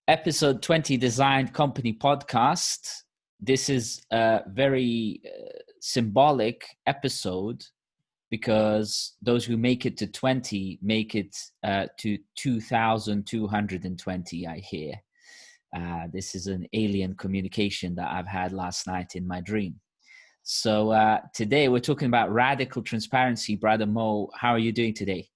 Episode 20 Design Company Podcast. This is a very symbolic episode because those who make it to 20 make it to 2,220, I hear. This is an alien communication that I've had last night in my dream. So today we're talking about radical transparency. Brother Mo, how are you doing today?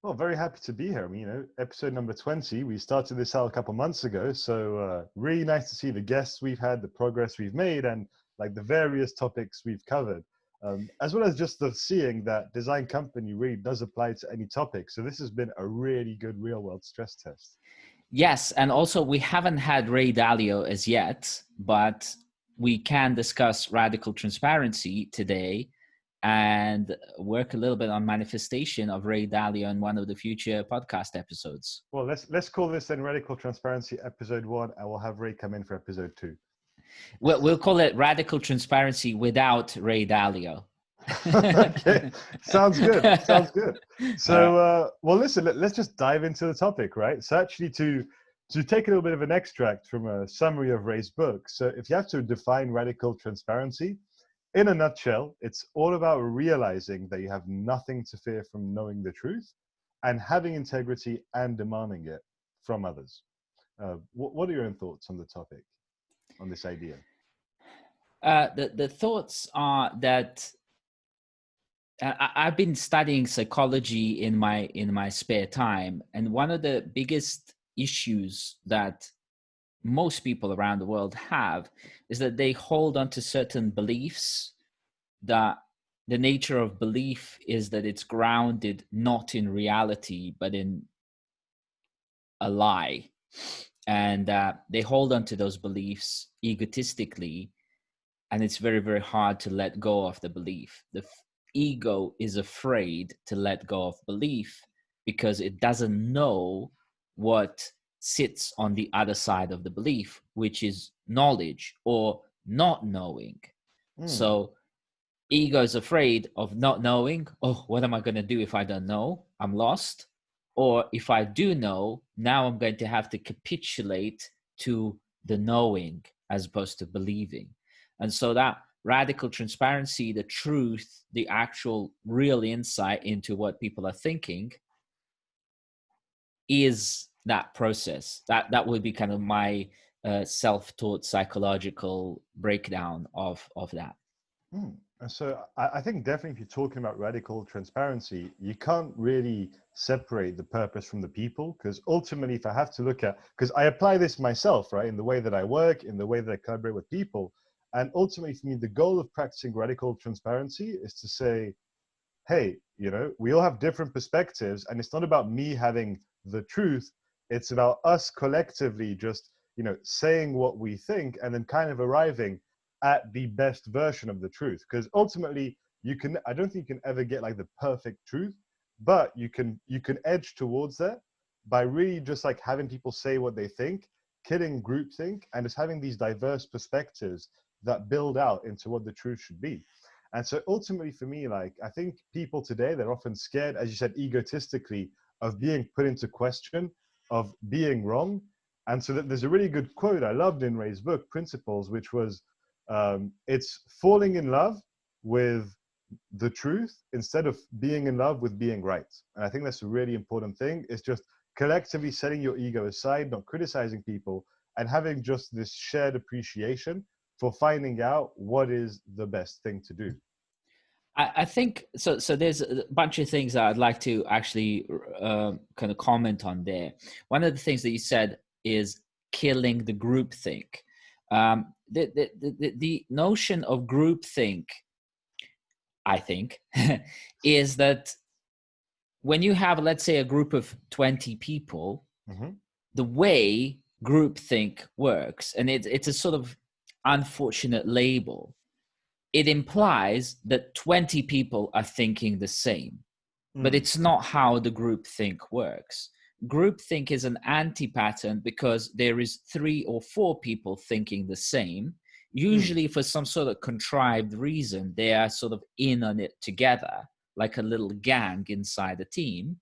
Well, very happy to be here. I mean, episode number 20, we started this out a couple months ago. So really nice to see the guests we've had, the progress we've made, and like the various topics we've covered, as well as just the seeing that design company really does apply to any topic. So this has been a really good real world stress test. Yes, and also we haven't had Ray Dalio as yet, but we can discuss radical transparency today and work a little bit on manifestation of Ray Dalio in one of the future podcast episodes. Well, let's call this then Radical Transparency episode 1, and we'll have Ray come in for episode 2. We'll call it Radical Transparency without Ray Dalio. Okay, sounds good. Sounds good. So, well, listen, let's just dive into the topic, right? So actually to take a little bit of an extract from a summary of Ray's book. So if you have to define radical transparency, in a nutshell, it's all about realizing that you have nothing to fear from knowing the truth and having integrity and demanding it from others. What are your own thoughts on the topic, on this idea? The thoughts are that I've been studying psychology in my spare time, and one of the biggest issues that most people around the world have is that they hold on to certain beliefs that the nature of belief is that it's grounded not in reality but in a lie, and they hold on to those beliefs egotistically, and it's very, very hard to let go of the belief. The ego is afraid to let go of belief because it doesn't know what sits on the other side of the belief, which is knowledge or not knowing. So ego is afraid of not knowing. Oh, what am I going to do if I don't know? I'm lost. Or if I do know, now I'm going to have to capitulate to the knowing as opposed to believing. And so that radical transparency, the truth, the actual real insight into what people are thinking is that process. That would be kind of my self-taught psychological breakdown of that. So I think definitely if you're talking about radical transparency, you can't really separate the purpose from the people, because ultimately if I have to look at, because I apply this myself, right, in the way that I work, in the way that I collaborate with people, and ultimately for me, the goal of practicing radical transparency is to say, hey, we all have different perspectives, and it's not about me having the truth. It's about us collectively just, saying what we think and then kind of arriving at the best version of the truth. Because ultimately I don't think you can ever get like the perfect truth, but you can edge towards that by really just like having people say what they think, killing groupthink, and just having these diverse perspectives that build out into what the truth should be. And so ultimately for me, like, I think people today, they're often scared, as you said, egotistically, of being put into question, of being wrong. And so that there's a really good quote I loved in Ray's book, Principles, which was, it's falling in love with the truth instead of being in love with being right. And I think that's a really important thing. It's just collectively setting your ego aside, not criticizing people, and having just this shared appreciation for finding out what is the best thing to do. I think so. So there's a bunch of things that I'd like to actually kind of comment on there. One of the things that you said is killing the groupthink. The notion of groupthink, I think, is that when you have, let's say, a group of 20 people, the way groupthink works, and it's a sort of unfortunate label, it implies that 20 people are thinking the same, but it's not how the groupthink works. Groupthink is an anti-pattern because there is 3 or 4 people thinking the same, usually for some sort of contrived reason. They are sort of in on it together, like a little gang inside a team.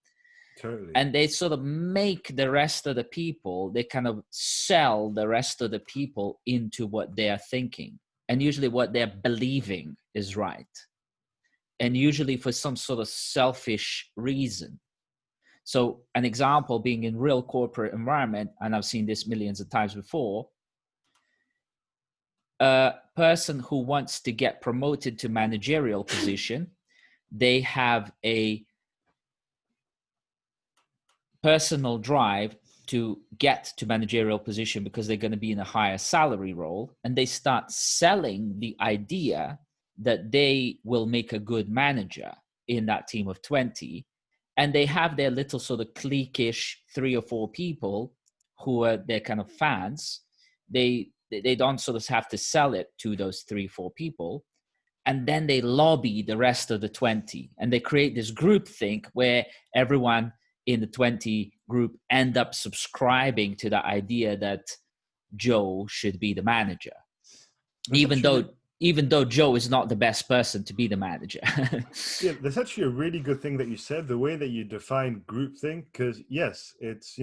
Totally. And they sort of make the rest of the people, they kind of sell the rest of the people into what they are thinking, and usually what they're believing is right, and usually for some sort of selfish reason. So an example being in real corporate environment, and I've seen this millions of times before, a person who wants to get promoted to managerial position, they have a personal drive to get to managerial position because they're going to be in a higher salary role, and they start selling the idea that they will make a good manager in that team of 20, and they have their little sort of cliquish 3 or 4 people who are their kind of fans. They don't sort of have to sell it to those 3 4 people, and then they lobby the rest of the 20, and they create this group think where everyone in the 20 group end up subscribing to the idea that Joe should be the manager, That's actually even though Joe is not the best person to be the manager. Yeah, that's actually a really good thing that you said, the way that you define groupthink, because yes, it's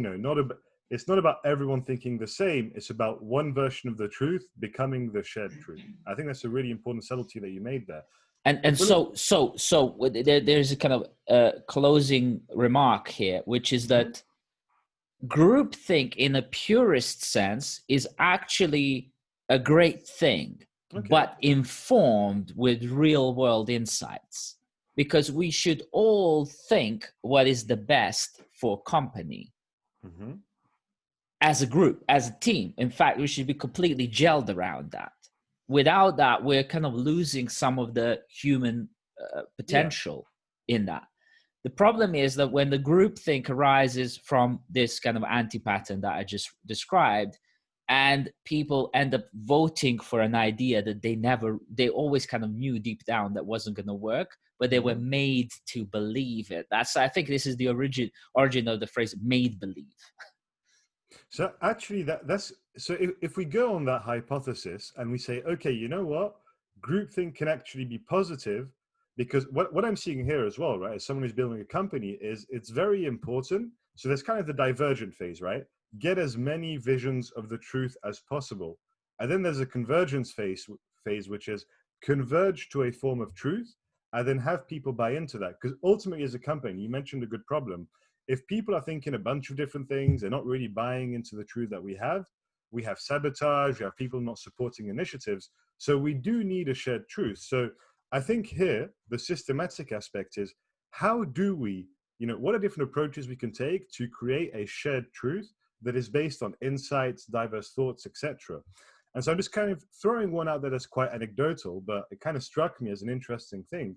it's not about everyone thinking the same. It's about one version of the truth becoming the shared truth. I think that's a really important subtlety that you made there. And If we look, so there's a kind of closing remark here, which is Mhm. that groupthink in a purist sense is actually a great thing, Okay. but informed with real world insights, because we should all think what is the best for company Hmm. as a group, as a team. In fact, we should be completely gelled around that. Without that, we're kind of losing some of the human Yeah. potential in that. The problem is that when the groupthink arises from this kind of anti-pattern that I just described, and people end up voting for an idea that they always kind of knew deep down that wasn't going to work, but they were Hmm. made to believe it. I think this is the origin of the phrase made believe. So actually, that's so. If we go on that hypothesis and we say, okay, you know what, groupthink can actually be positive, because what I'm seeing here as well, right, as someone who's building a company, is it's very important. So there's kind of the divergent phase, right? Get as many visions of the truth as possible, and then there's a convergence phase, which is converge to a form of truth, and then have people buy into that. Because ultimately, as a company, you mentioned a good problem, if people are thinking a bunch of different things, they're not really buying into the truth that we have sabotage, we have people not supporting initiatives. So we do need a shared truth. So I think here the systematic aspect is, how do we, what are different approaches we can take to create a shared truth that is based on insights, diverse thoughts, etc. And so I'm just kind of throwing one out there that's quite anecdotal, but it kind of struck me as an interesting thing.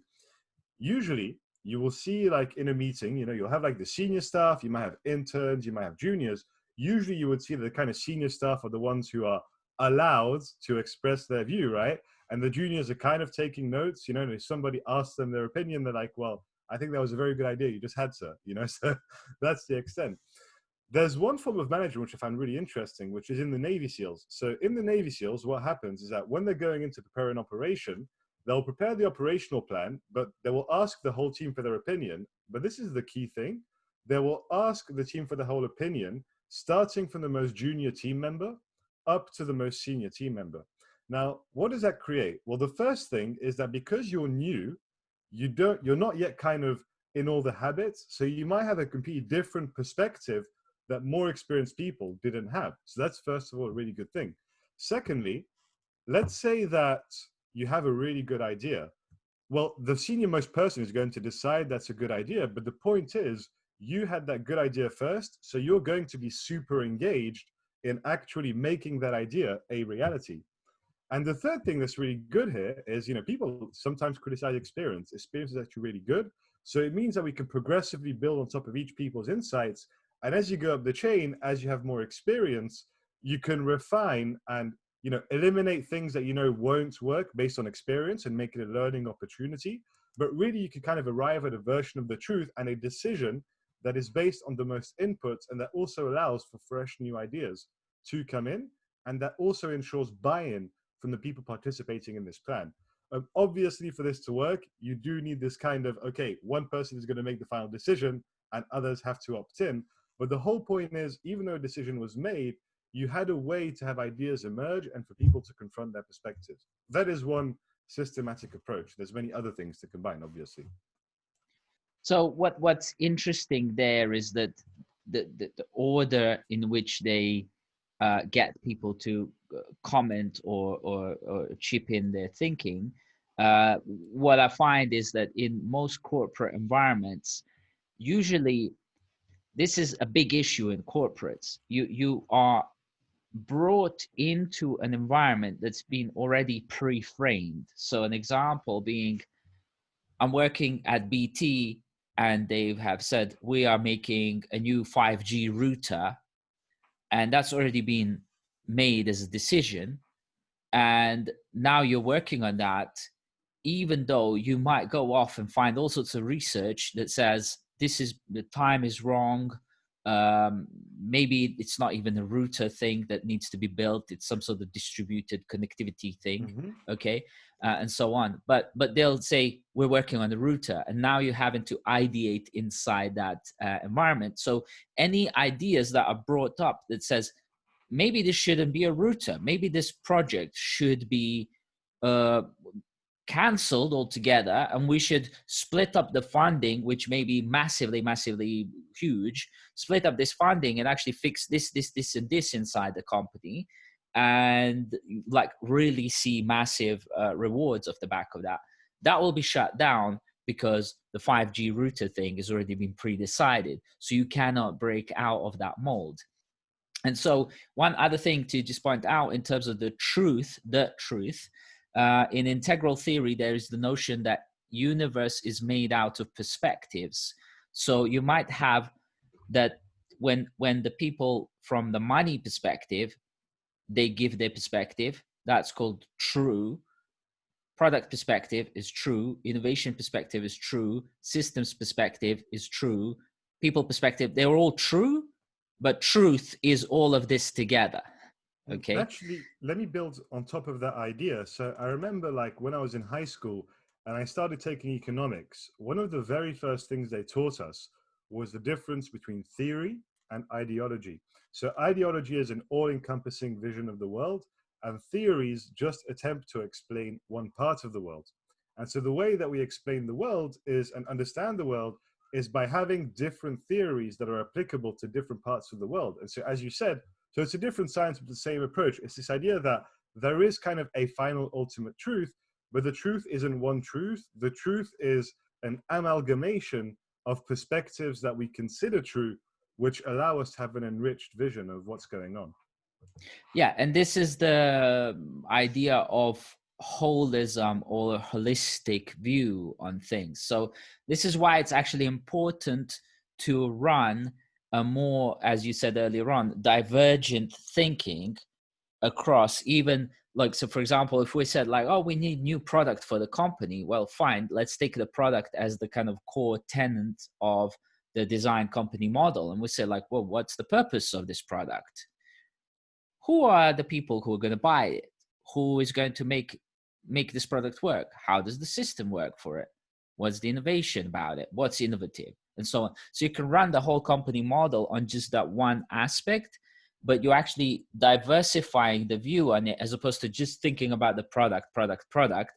Usually you will see, like in a meeting, you'll have like the senior staff, you might have interns, you might have juniors. Usually you would see the kind of senior staff are the ones who are allowed to express their view, right? And the juniors are kind of taking notes, and if somebody asks them their opinion, they're like, well, I think that was a very good idea you just had, sir. So that's the extent. There's one form of management which I found really interesting, which is in the Navy SEALs. So in the Navy SEALs, what happens is that when they're going in to prepare an operation, they'll prepare the operational plan, but they will ask the whole team for their opinion. But this is the key thing. They will ask the team for the whole opinion, starting from the most junior team member up to the most senior team member. Now, what does that create? Well, the first thing is that because you're new, you're not yet kind of in all the habits. So you might have a completely different perspective that more experienced people didn't have. So that's first of all a really good thing. Secondly, let's say that you have a really good idea. Well, the senior most person is going to decide that's a good idea, but the point is you had that good idea first, so you're going to be super engaged in actually making that idea a reality. And the third thing that's really good here is, people sometimes criticize experience. Experience is actually really good. So it means that we can progressively build on top of each people's insights. And as you go up the chain, as you have more experience, you can refine and, eliminate things that won't work based on experience and make it a learning opportunity. But really, you can kind of arrive at a version of the truth and a decision that is based on the most inputs, and that also allows for fresh new ideas to come in. And that also ensures buy-in from the people participating in this plan. Obviously, for this to work, you do need this kind of, okay, one person is going to make the final decision, and others have to opt in. But the whole point is, even though a decision was made, you had a way to have ideas emerge and for people to confront their perspectives. That is one systematic approach. There's many other things to combine, obviously. So what's interesting there is that the order in which they get people to comment or chip in their thinking. What I find is that in most corporate environments, usually this is a big issue in corporates. You are brought into an environment that's been already pre-framed. So an example being, I'm working at BT and they have said we are making a new 5G router, and that's already been made as a decision. And now you're working on that, even though you might go off and find all sorts of research that says this is the time is wrong. Maybe it's not even a router thing that needs to be built. It's some sort of distributed connectivity thing. Okay. And so on. But they'll say we're working on the router, and now you're having to ideate inside that environment. So any ideas that are brought up that says maybe this shouldn't be a router, maybe this project should be cancelled altogether, and we should split up the funding, which may be massively huge, split up this funding and actually fix this and this inside the company, and like really see massive rewards off the back of that. That will be shut down because the 5G router thing has already been pre-decided, so you cannot break out of that mold. And so one other thing to just point out in terms of the truth, in integral theory, there is the notion that universe is made out of perspectives. So you might have that when the people from the money perspective, they give their perspective, that's called true. Product perspective is true. Innovation perspective is true. Systems perspective is true. People perspective, they're all true, but truth is all of this together. Okay. Actually, let me build on top of that idea. So I remember like when I was in high school and I started taking economics, one of the very first things they taught us was the difference between theory and ideology. So ideology is an all-encompassing vision of the world, and theories just attempt to explain one part of the world. And so the way that we explain the world is and understand the world is by having different theories that are applicable to different parts of the world. And so as you said, so it's a different science with the same approach. It's this idea that there is kind of a final ultimate truth, but the truth isn't one truth. The truth is an amalgamation of perspectives that we consider true, which allow us to have an enriched vision of what's going on. Yeah, and this is the idea of holism or a holistic view on things. So this is why it's actually important to run a more, as you said earlier on, divergent thinking across even like, so for example, if we said like, oh, we need new product for the company, well, fine, let's take the product as the kind of core tenet of the design company model. And we say like, well, what's the purpose of this product? Who are the people who are going to buy it? Who is going to make this product work? How does the system work for it? What's the innovation about it? What's innovative? And so on. So you can run the whole company model on just that one aspect, but you're actually diversifying the view on it as opposed to just thinking about the product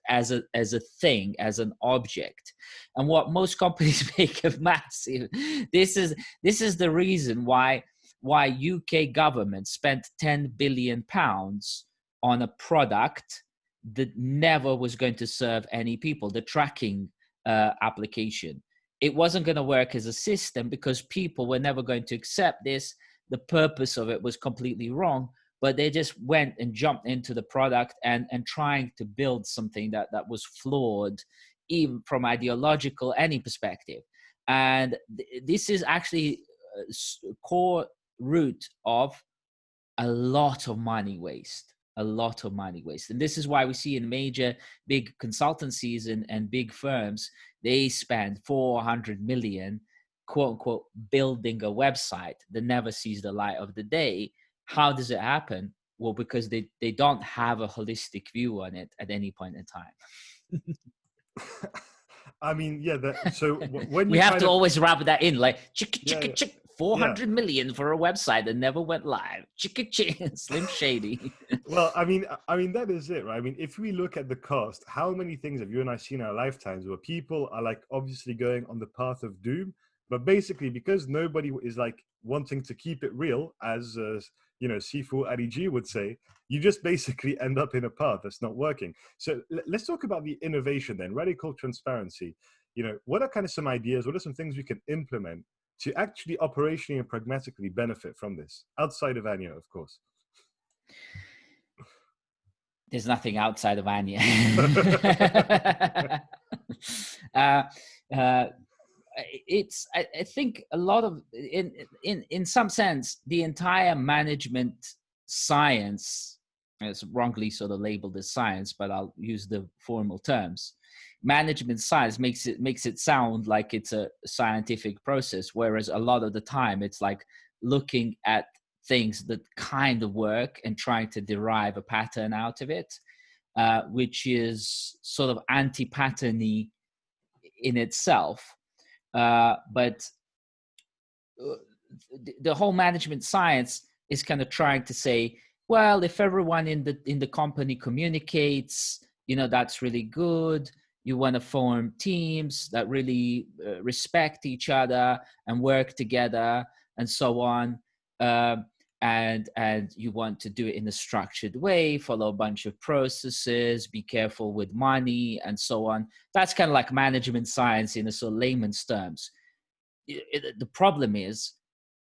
as a thing, as an object. And what most companies make of massive, this is the reason why UK government spent 10 billion pounds on a product that never was going to serve any people, the tracking application. It wasn't going to work as a system because people were never going to accept this. The purpose of it was completely wrong, but they just went and jumped into the product and trying to build something that was flawed, even from ideological, any perspective. And this is actually a core root of a lot of money waste. And this is why we see in major big consultancies and big firms, they spend 400 million, quote unquote, building a website that never sees the light of the day. How does it happen? Well, because they don't have a holistic view on it at any point in time. I mean, yeah. So when We you have kind to of, always wrap that in, like chicka yeah, chicka yeah, chick, yeah. 400 million for a website that never went live. Chicka chick, Slim Shady. Well, I mean that is it, right? I mean, if we look at the cost, how many things have you and I seen in our lifetimes where people are like obviously going on the path of doom, but basically because nobody is like wanting to keep it real, as Sifu Adiji would say, you just basically end up in a path that's not working. So let's talk about the innovation then, radical transparency. What are kind of some ideas? What are some things we can implement to actually operationally and pragmatically benefit from this outside of Anya, of course? There's nothing outside of Anya. uh, uh, I think a lot of in some sense the entire management science, it's wrongly sort of labeled as science, but I'll use the formal terms. Management science makes it sound like it's a scientific process, whereas a lot of the time it's like looking at things that kind of work and trying to derive a pattern out of it, which is sort of anti-patterny in itself. But the whole management science is kind of trying to say, well, if everyone in the company communicates, that's really good. You want to form teams that really respect each other and work together and so on. And you want to do it in a structured way, follow a bunch of processes, be careful with money and so on. That's kind of like management science in a sort of layman's terms. The problem is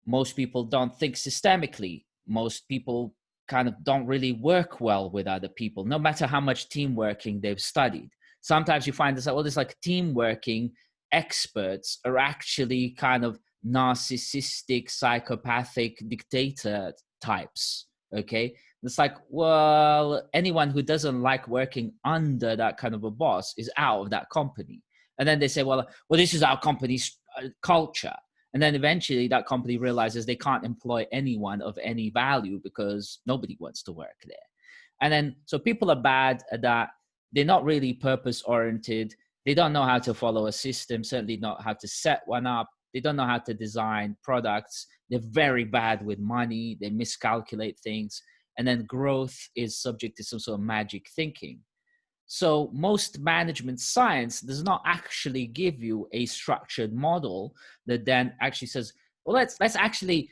most people don't think systemically. Most people kind of don't really work well with other people, no matter how much team working they've studied. Sometimes you find this, all this like team working experts are actually kind of narcissistic, psychopathic dictator types. Okay. It's like, well, anyone who doesn't like working under that kind of a boss is out of that company. And then they say, well, this is our company's culture. And then eventually that company realizes they can't employ anyone of any value because nobody wants to work there. And then, so people are bad at that. They're not really purpose oriented. They don't know how to follow a system, certainly not how to set one up. They don't know how to design products. They're very bad with money. They miscalculate things. And then growth is subject to some sort of magic thinking. So most management science does not actually give you a structured model that then actually says, well, let's actually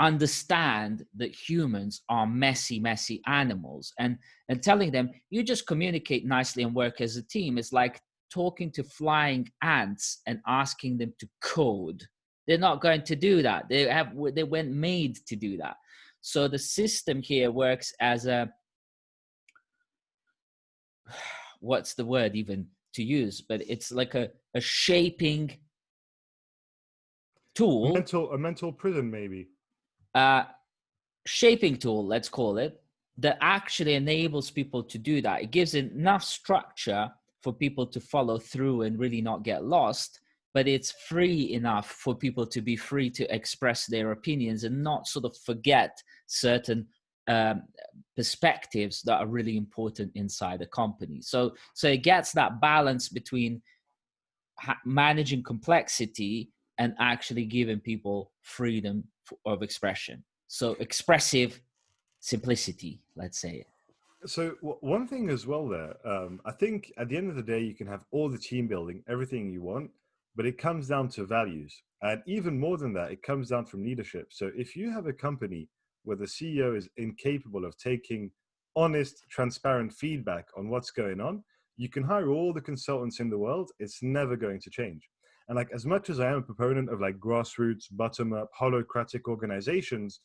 understand that humans are messy animals, and telling them you just communicate nicely and work as a team is like talking to flying ants and asking them to code. They're not going to do that. They weren't made to do that. So the system here works as a, what's the word even to use, but it's like a shaping tool, A mental prison, maybe. Shaping tool, let's call it, that actually enables people to do that. It gives enough structure for people to follow through and really not get lost, but it's free enough for people to be free to express their opinions and not sort of forget certain perspectives that are really important inside a company. So it gets that balance between managing complexity and actually giving people freedom of expression. So expressive simplicity, let's say. So one thing as well there, I think at the end of the day, you can have all the team building, everything you want, but it comes down to values. And even more than that, it comes down from leadership. So if you have a company where the CEO is incapable of taking honest, transparent feedback on what's going on, you can hire all the consultants in the world. It's never going to change. And like, as much as I am a proponent of like grassroots, bottom up, holocratic organizations,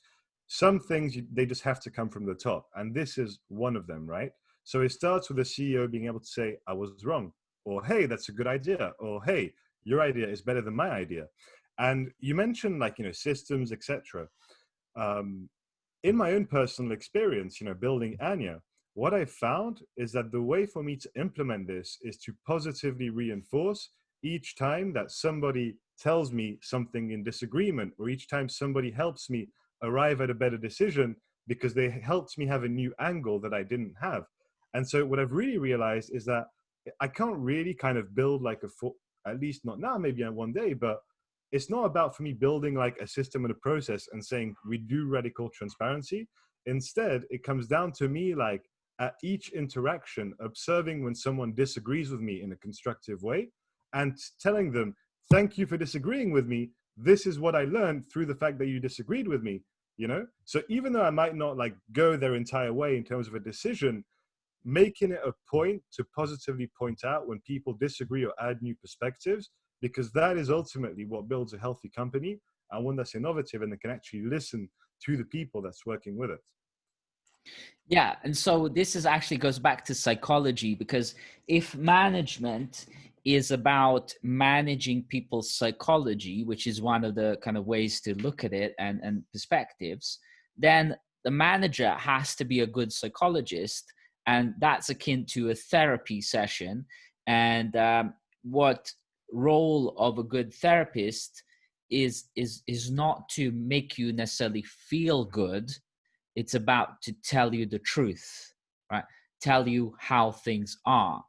some things they just have to come from the top, and this is one of them, right? So it starts with the CEO being able to say, I was wrong, or hey, that's a good idea, or hey, your idea is better than my idea. And you mentioned like, systems, etc. In my own personal experience, building Anya, what I found is that the way for me to implement this is to positively reinforce each time that somebody tells me something in disagreement, or each time somebody helps me arrive at a better decision because they helped me have a new angle that I didn't have. And so what I've really realized is that I can't really kind of build like at least not now, maybe one day, but it's not about for me building like a system and a process and saying we do radical transparency. Instead, it comes down to me like at each interaction, observing when someone disagrees with me in a constructive way and telling them, thank you for disagreeing with me. This is what I learned through the fact that you disagreed with me, you know? So even though I might not like go their entire way in terms of a decision, making it a point to positively point out when people disagree or add new perspectives, because that is ultimately what builds a healthy company and one that's innovative and that can actually listen to the people that's working with it. Yeah, and so this is actually goes back to psychology, because if management is about managing people's psychology, which is one of the kind of ways to look at it and perspectives, then the manager has to be a good psychologist, and that's akin to a therapy session. And what role of a good therapist is not to make you necessarily feel good. It's about to tell you the truth, right? Tell you how things are,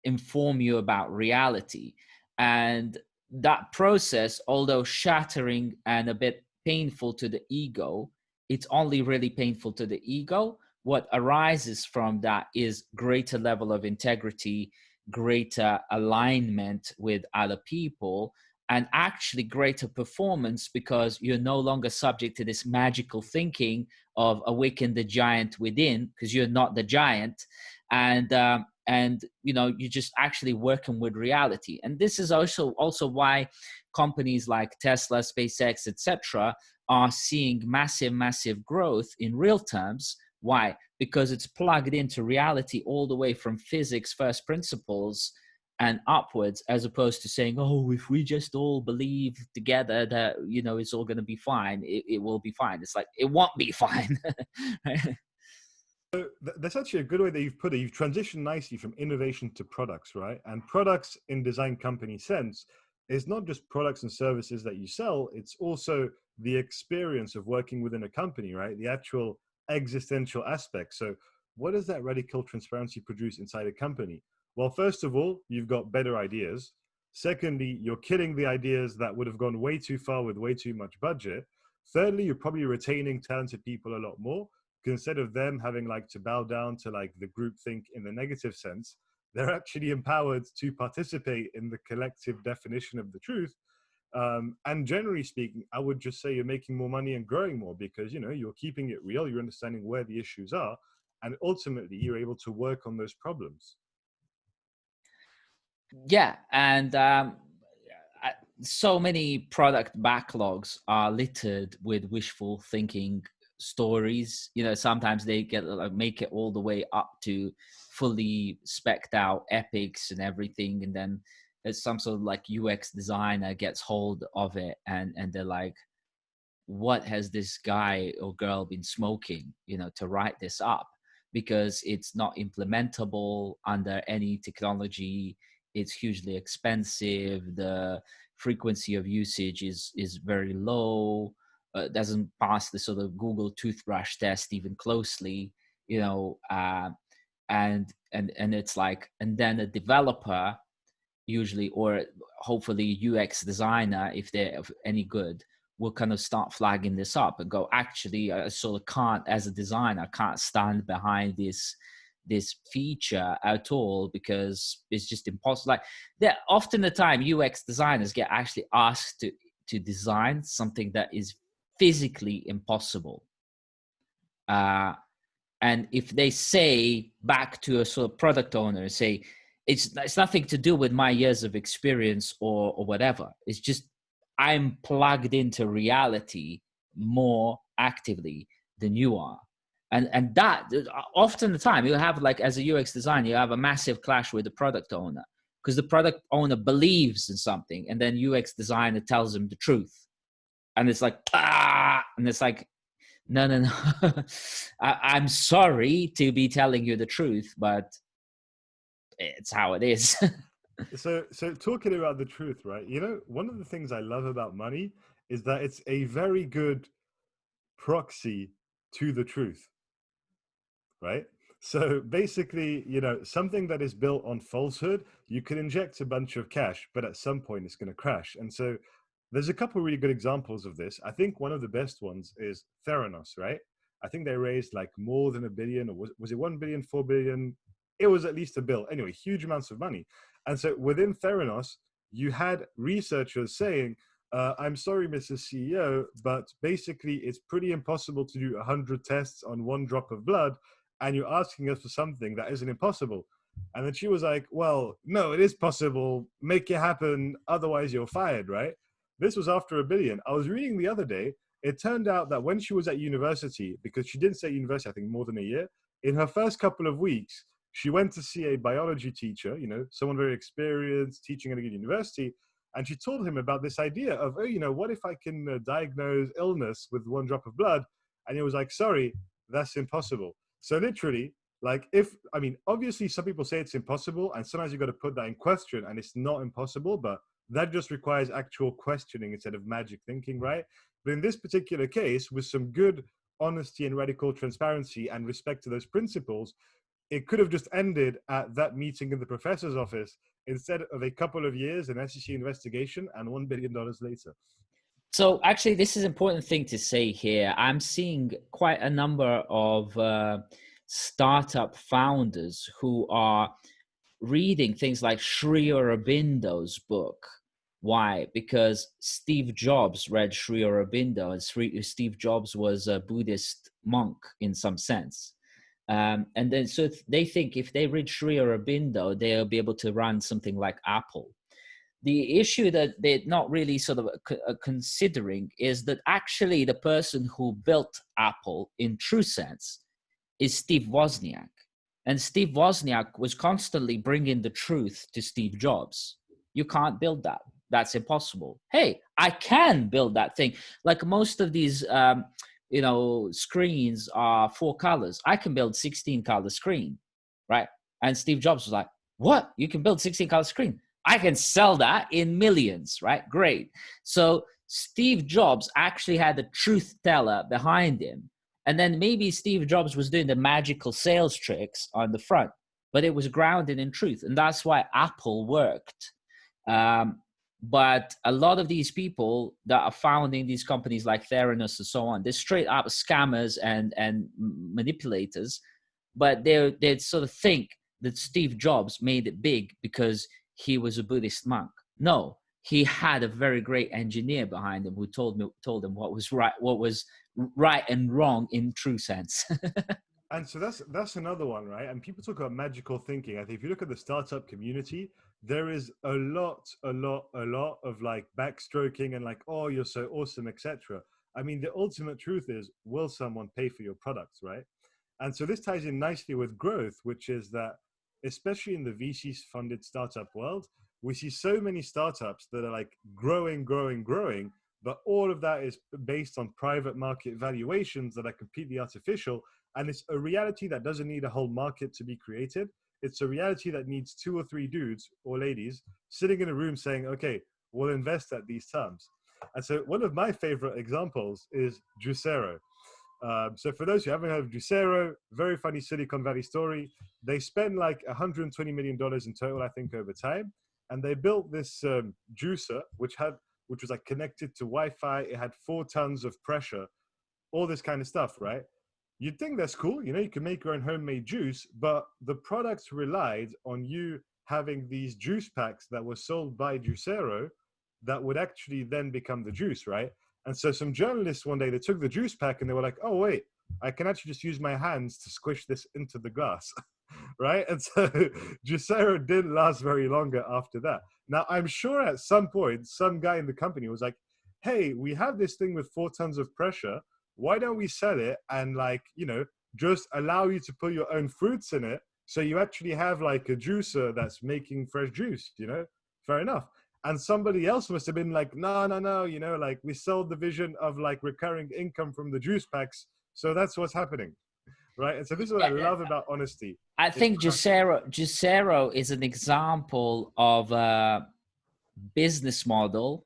inform you about reality. And that process, although shattering and a bit painful to the ego, it's only really painful to the ego. What arises from that is greater level of integrity, greater alignment with other people, and actually greater performance, because you're no longer subject to this magical thinking of awaken the giant within, because you're not the giant. And you know, you're just actually working with reality. And this is also why companies like Tesla, SpaceX, etc., are seeing massive growth in real terms. Why? Because it's plugged into reality all the way from physics first principles and upwards, as opposed to saying, oh, if we just all believe together that, you know, it's all going to be fine, it will be fine. It's like, it won't be fine. Right? So that's actually a good way that you've put it. You've transitioned nicely from innovation to products, right? And products in design company sense is not just products and services that you sell, it's also the experience of working within a company, right? The actual existential aspect. So what does that radical transparency produce inside a company? Well, first of all, you've got better ideas. Secondly, you're killing the ideas that would have gone way too far with way too much budget. Thirdly, you're probably retaining talented people a lot more, instead of them having like to bow down to like the group think in the negative sense, they're actually empowered to participate in the collective definition of the truth. And generally speaking, I would just say you're making more money and growing more because, you know, you're keeping it real, you're understanding where the issues are, and ultimately you're able to work on those problems. Yeah, and so many product backlogs are littered with wishful thinking stories. You know, sometimes they get like make it all the way up to fully specced out epics and everything, and then there's some sort of like UX designer gets hold of it, and they're like, what has this guy or girl been smoking, you know, to write this up? Because it's not implementable under any technology. It's hugely expensive. The frequency of usage is very low. Doesn't pass the sort of Google toothbrush test even closely, you know. And it's like, and then a developer usually, or hopefully UX designer, if they're any good, will kind of start flagging this up and go, actually, I sort of can't, as a designer, can't stand behind this feature at all because it's just impossible. Like, they're often the time UX designers get actually asked to design something that is physically impossible. And if they say back to a sort of product owner, say, it's nothing to do with my years of experience or whatever. It's just I'm plugged into reality more actively than you are. And that often the time you have, like, as a UX designer, you have a massive clash with the product owner because the product owner believes in something and then UX designer tells them the truth. And it's like, ah, and it's like, no. I'm sorry to be telling you the truth, but it's how it is. So talking about the truth, right? You know, one of the things I love about money is that it's a very good proxy to the truth, right? So basically, something that is built on falsehood, you can inject a bunch of cash, but at some point it's going to crash. And so there's a couple really good examples of this. I think one of the best ones is Theranos, right? I think they raised like more than a billion, or was it 1 billion, 4 billion? It was at least a bill. Anyway, huge amounts of money. And so within Theranos, you had researchers saying, I'm sorry, Mr. CEO, but basically it's pretty impossible to do 100 tests on one drop of blood, and you're asking us for something that isn't impossible. And then she was like, well, no, it is possible. Make it happen. Otherwise, you're fired, right? This was after a billion. I was reading the other day. It turned out that when she was at university, because she didn't stay at university, I think more than a year, in her first couple of weeks, she went to see a biology teacher, someone very experienced teaching at a good university. And she told him about this idea of, oh, what if I can diagnose illness with one drop of blood? And he was like, sorry, that's impossible. So literally, obviously some people say it's impossible, and sometimes you've got to put that in question, and it's not impossible, but that just requires actual questioning instead of magic thinking, right? But in this particular case, with some good honesty and radical transparency and respect to those principles, it could have just ended at that meeting in the professor's office instead of a couple of years, an SEC investigation, and $1 billion later. So actually, this is an important thing to say here. I'm seeing quite a number of startup founders who are reading things like Sri Aurobindo's book. Why? Because Steve Jobs read Sri Aurobindo, and Steve Jobs was a Buddhist monk in some sense. And then so they think if they read Sri Aurobindo, they'll be able to run something like Apple. The issue that they're not really sort of considering is that actually the person who built Apple in true sense is Steve Wozniak. And Steve Wozniak was constantly bringing the truth to Steve Jobs. You can't build that. That's impossible. Hey, I can build that thing. Like most of these, screens are 4 colors. I can build 16 color screen, right? And Steve Jobs was like, what? You can build 16 color screen? I can sell that in millions, right? Great. So Steve Jobs actually had a truth teller behind him. And then maybe Steve Jobs was doing the magical sales tricks on the front, but it was grounded in truth. And that's why Apple worked. But a lot of these people that are founding these companies like Theranos and so on, they're straight up scammers and manipulators, but they sort of think that Steve Jobs made it big because he was a Buddhist monk. No, he had a very great engineer behind him who told him what was right and wrong in true sense. And so that's another one, right? And people talk about magical thinking. I think if you look at the startup community, there is a lot of like backstroking and like, oh, you're so awesome, etc. I mean, the ultimate truth is, will someone pay for your products, right? And so this ties in nicely with growth, which is that, especially in the VC-funded startup world, we see so many startups that are like growing, but all of that is based on private market valuations that are completely artificial. And it's a reality that doesn't need a whole market to be created. It's a reality that needs 2 or 3 dudes or ladies sitting in a room saying, okay, we'll invest at these terms. And so one of my favorite examples is Juicero. So for those who haven't heard of Juicero, very funny Silicon Valley story. They spent like $120 million in total, I think, over time. And they built this juicer, which was like connected to Wi-Fi. It had 4 tons of pressure, all this kind of stuff, right? You'd think that's cool. You can make your own homemade juice, but the products relied on you having these juice packs that were sold by Juicero that would actually then become the juice, right? And so some journalists one day, they took the juice pack and they were like, oh, wait, I can actually just use my hands to squish this into the glass, right? And so Juicero didn't last very longer after that. Now, I'm sure at some point, some guy in the company was like, hey, we have this thing with 4 tons of pressure. Why don't we sell it and just allow you to put your own fruits in it, so you actually have like a juicer that's making fresh juice, fair enough. And somebody else must have been like, no, like we sold the vision of like recurring income from the juice packs. So that's what's happening, right? And so this is what I love about honesty. I think Juicero is an example of a business model,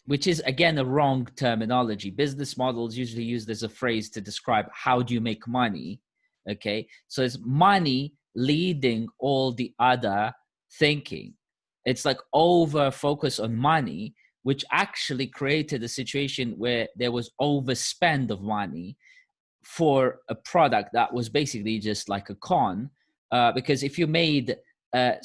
which is, again, a wrong terminology. Business models usually used as a phrase to describe how do you make money. Okay, so it's money leading all the other thinking. It's like over focus on money, which actually created a situation where there was overspend of money for a product that was basically just like a con. Because if you made a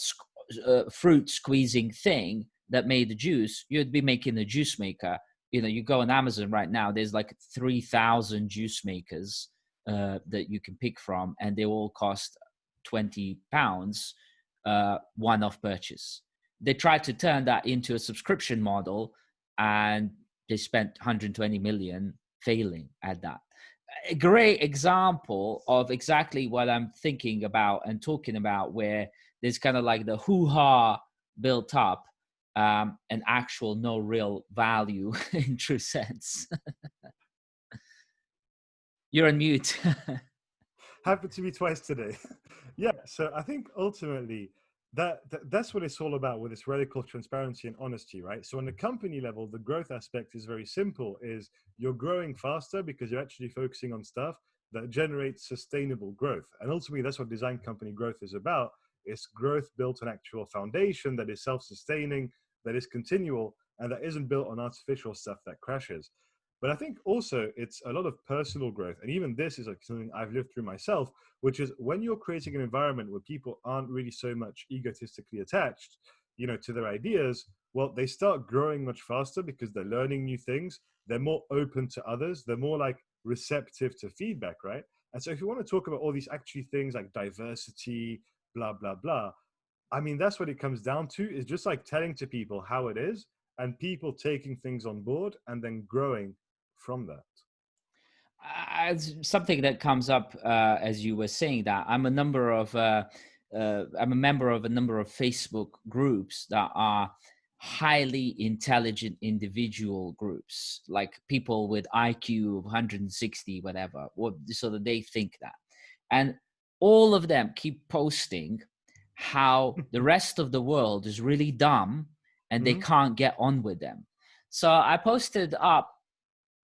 fruit squeezing thing that made the juice, you'd be making a juice maker. You know, you go on Amazon right now, there's like 3,000 juice makers that you can pick from, and they all cost £20, one-off purchase. They tried to turn that into a subscription model, and they spent 120 million failing at that. A great example of exactly what I'm thinking about and talking about, where there's kind of like the hoo-ha built up, and actual no real value in true sense. You're on mute. Happened to me twice today. Yeah, so I think ultimately that's what it's all about with this radical transparency and honesty, right? So on the company level, the growth aspect is very simple: is you're growing faster because you're actually focusing on stuff that generates sustainable growth. And ultimately that's what design company growth is about. It's growth built on actual foundation that is self-sustaining, that is continual, and that isn't built on artificial stuff that crashes. But I think also it's a lot of personal growth. And even this is like something I've lived through myself, which is when you're creating an environment where people aren't really so much egotistically attached, to their ideas, well, they start growing much faster because they're learning new things. They're more open to others. They're more like receptive to feedback, right? And so if you want to talk about all these actually things like diversity, blah, blah, blah, I mean, that's what it comes down to, is just like telling to people how it is and people taking things on board and then growing from that. Something that comes up as you were saying that, I'm a member of a number of Facebook groups that are highly intelligent individual groups, like people with IQ of 160, whatever, so that they think that. And all of them keep posting how the rest of the world is really dumb and they can't get on with them. So I posted up,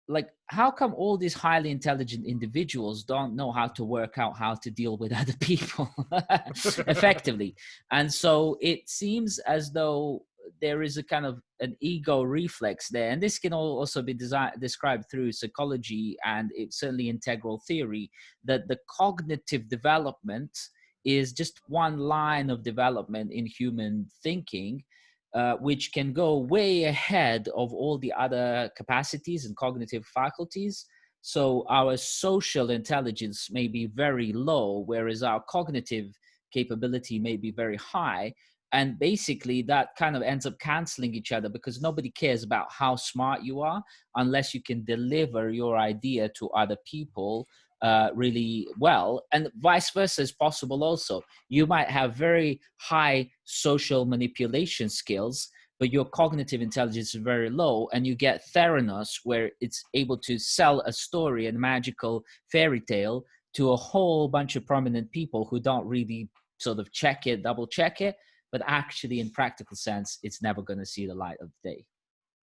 like, how come all these highly intelligent individuals don't know how to work out how to deal with other people effectively? And so it seems as though there is a kind of an ego reflex there, and this can also be described through psychology, and it's certainly integral theory, that the cognitive development is just one line of development in human thinking, which can go way ahead of all the other capacities and cognitive faculties. So our social intelligence may be very low, whereas our cognitive capability may be very high. And basically that kind of ends up canceling each other, because nobody cares about how smart you are unless you can deliver your idea to other people really well. And vice versa is possible also. You might have very high social manipulation skills, but your cognitive intelligence is very low, and you get Theranos, where it's able to sell a story and magical fairy tale to a whole bunch of prominent people who don't really sort of check it, double check it, but actually in practical sense, it's never going to see the light of day.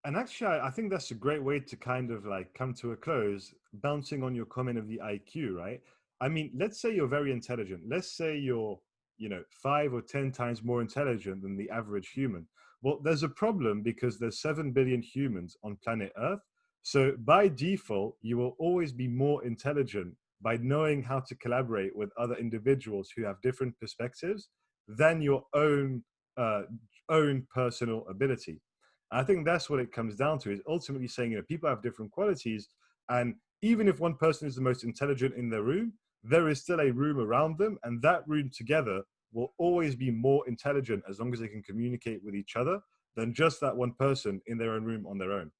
And actually, I think that's a great way to kind of like come to a close, bouncing on your comment of the IQ, right? I mean, let's say you're very intelligent. Let's say you're, 5 or 10 times more intelligent than the average human. Well, there's a problem because there's 7 billion humans on planet Earth. So by default, you will always be more intelligent by knowing how to collaborate with other individuals who have different perspectives than your own personal ability. I think that's what it comes down to, is ultimately saying, people have different qualities. And even if one person is the most intelligent in the room, there is still a room around them. And that room together will always be more intelligent as long as they can communicate with each other than just that one person in their own room on their own.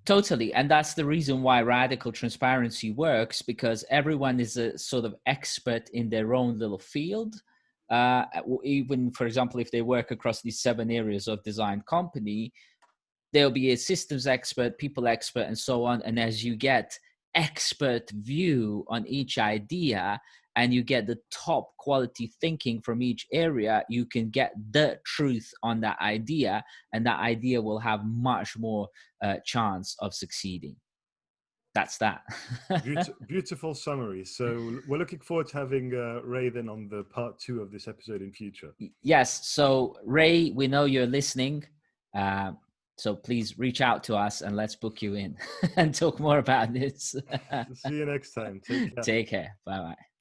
Totally. And that's the reason why radical transparency works, because everyone is a sort of expert in their own little field. Even, for example, if they work across these 7 areas of design company, there'll be a systems expert, people expert, and so on. And as you get expert view on each idea and you get the top quality thinking from each area, you can get the truth on that idea, and that idea will have much more chance of succeeding. that's that. Beautiful summary. So we're looking forward to having Ray then on the part 2 of this episode in future. Yes. So Ray, we know you're listening. So please reach out to us and let's book you in and talk more about this. See you next time. Take care. Take care. Bye bye.